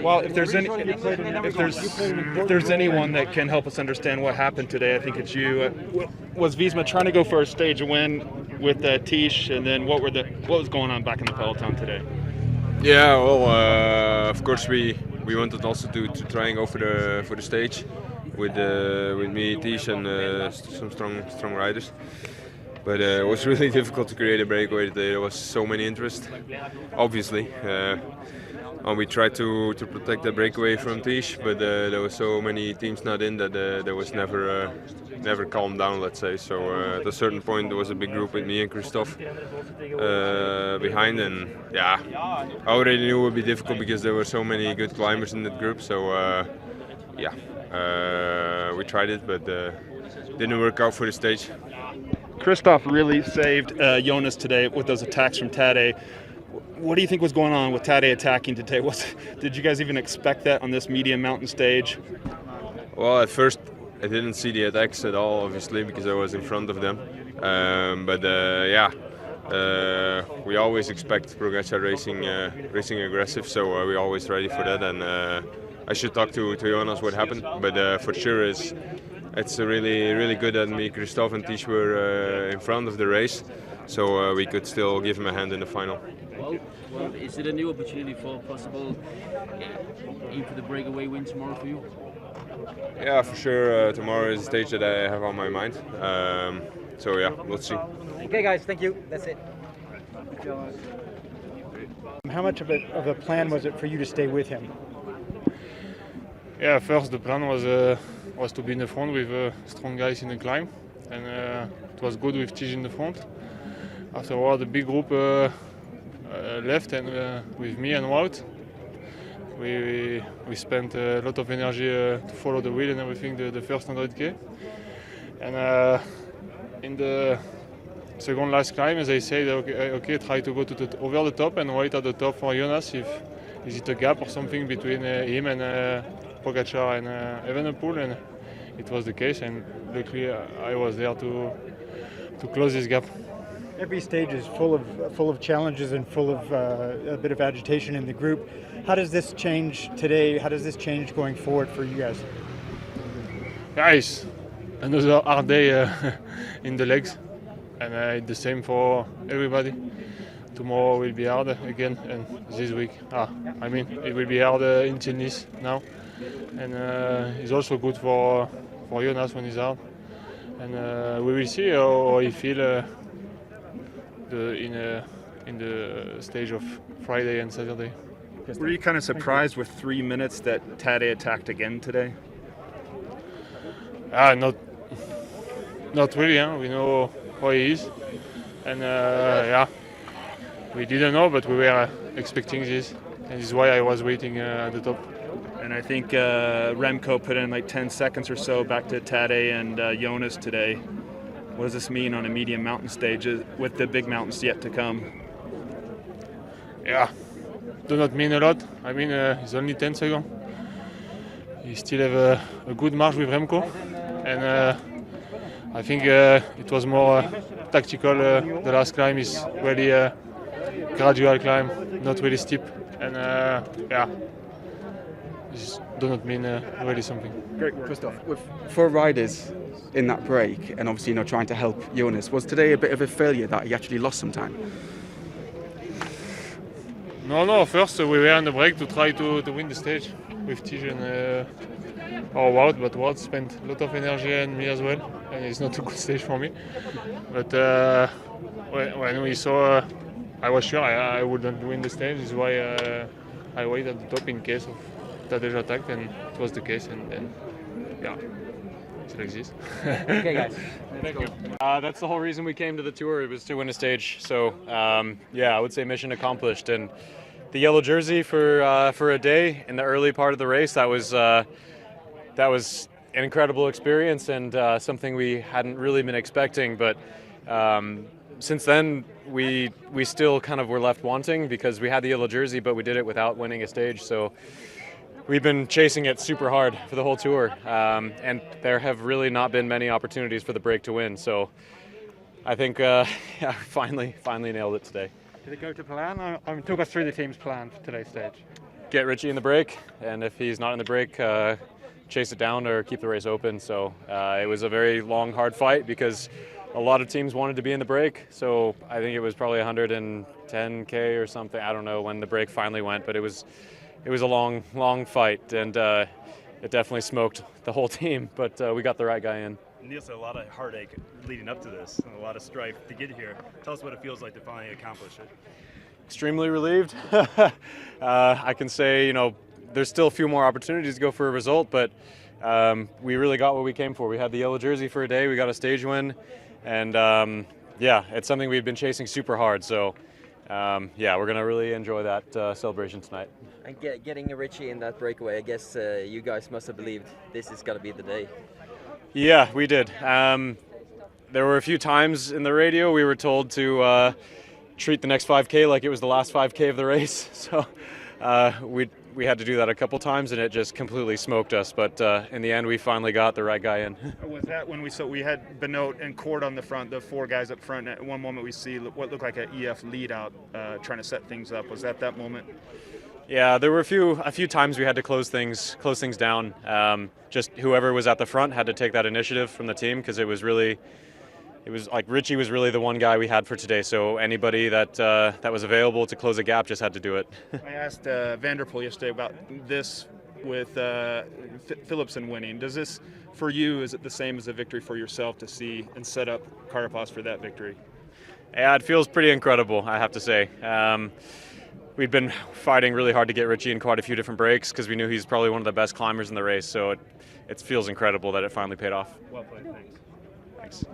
Well, if there's anyone that can help us understand what happened today, I think it's you. Was Wiesma trying to go for a stage win with Tish, and then what was going on back in the peloton today? Yeah, well, of course we wanted also to try and go for the stage with me, Tish, and some strong riders. But it was really difficult to create a breakaway today. There was so many interest, obviously. And we tried to protect the breakaway from Tish, but there were so many teams not in that there was never calmed down, let's say. So at a certain point there was a big group with me and Christophe behind, and yeah, I already knew it would be difficult because there were so many good climbers in that group. So we tried it, but didn't work out for the stage. Christophe really saved Jonas today with those attacks from Tadej. What do you think was going on with Tadej attacking today? Did you guys even expect that on this medium mountain stage? Well, at first I didn't see the attacks at all, obviously, because I was in front of them. We always expect Pogacar racing aggressive, so we're always ready for that. And I should talk to Jonas what happened, but for sure it's really good that me, Christophe, and Tish were in front of the race, so we could still give him a hand in the final. Well, is it a new opportunity for possible into the breakaway win tomorrow for you? Yeah, for sure. Tomorrow is a stage that I have on my mind. So yeah, we'll see. Okay, guys, thank you. That's it. How much of a plan was it for you to stay with him? Yeah, first the plan was to be in the front with strong guys in the climb, and it was good with Tish in the front. Afterward, the big group left, and with me and Wout, we spent a lot of energy to follow the wheel and everything the first 100k. And in the second last climb, as I said, okay, try to go over the top and wait at the top for Jonas if is it a gap or something between him and Pogacar and Evenepoel, and it was the case, and luckily I was there to close this gap. Every stage is full of challenges and full of a bit of agitation in the group. How does this change today? How does this change going forward for you guys? Guys, another hard day in the legs, and the same for everybody. Tomorrow will be hard again, and this week, it will be hard in tennis now, and it's also good for Jonas when he's hard, and we will see how he feel in the stage of Friday and Saturday. Were you kind of surprised with 3 minutes that Tadej attacked again today? Not really. We know how he is, and we didn't know, but we were expecting this, and this is why I was waiting at the top. And I think Remco put in like 10 seconds or so back to Tadej and Jonas today. What does this mean on a medium mountain stage with the big mountains yet to come? Yeah, do not mean a lot. It's only 10 seconds. You still have a good march with Remco, and I think it was more tactical. The last climb is really a gradual climb, not really steep, and this do not mean really something. Great, Christophe. With 4 riders in that break, and obviously trying to help Jonas, was today a bit of a failure that he actually lost some time? No. First we were on the break to try to win the stage with Tish and Wout, but Wout spent a lot of energy and me as well, and it's not a good stage for me. But when we saw, I was sure I wouldn't win the stage. This is why I waited at the top in case of Tadej attack, and it was the case, and then it's like this. Okay, guys. Thank you. That's the whole reason we came to the tour. It was to win a stage. So I would say mission accomplished. And the yellow jersey for a day in the early part of the race, that was an incredible experience, and something we hadn't really been expecting. But since then, we still kind of were left wanting because we had the yellow jersey, but we did it without winning a stage. So we've been chasing it super hard for the whole tour, and there have really not been many opportunities for the break to win. So I think finally nailed it today. Did it go to plan? Talk us through the team's plan for today's stage. get Richie in the break, and if he's not in the break, chase it down or keep the race open. So it was a very long, hard fight because a lot of teams wanted to be in the break. So I think it was probably 110K or something. I don't know when the break finally went, but it was a long, long fight, and it definitely smoked the whole team. But we got the right guy in. Niels, a lot of heartache leading up to this, and a lot of strife to get here. Tell us what it feels like to finally accomplish it. Extremely relieved. I can say, there's still a few more opportunities to go for a result, but we really got what we came for. We had the yellow jersey for a day, we got a stage win, and it's something we've been chasing super hard. So we're going to really enjoy that celebration tonight. And getting Richie in that breakaway, I guess you guys must have believed this is going to be the day. Yeah, we did. There were a few times in the radio we were told to treat the next 5K like it was the last 5K of the race. So we had to do that a couple times, and it just completely smoked us. But in the end, we finally got the right guy in. Was that when we had Benoit and Cord on the front, the four guys up front? At one moment, we see what looked like an EF lead out, trying to set things up. Was that moment? Yeah, there were a few times we had to close things down. Just whoever was at the front had to take that initiative from the team, because it was like Richie was really the one guy we had for today. So anybody that was available to close a gap just had to do it. I asked Van der Poel yesterday about this with Philipsen winning. Does this, for you, is it the same as a victory for yourself to see and set up Carapaz for that victory? Yeah, it feels pretty incredible, I have to say. We'd been fighting really hard to get Richie in quite a few different breaks because we knew he's probably one of the best climbers in the race. So it feels incredible that it finally paid off. Well played, thanks. Thanks.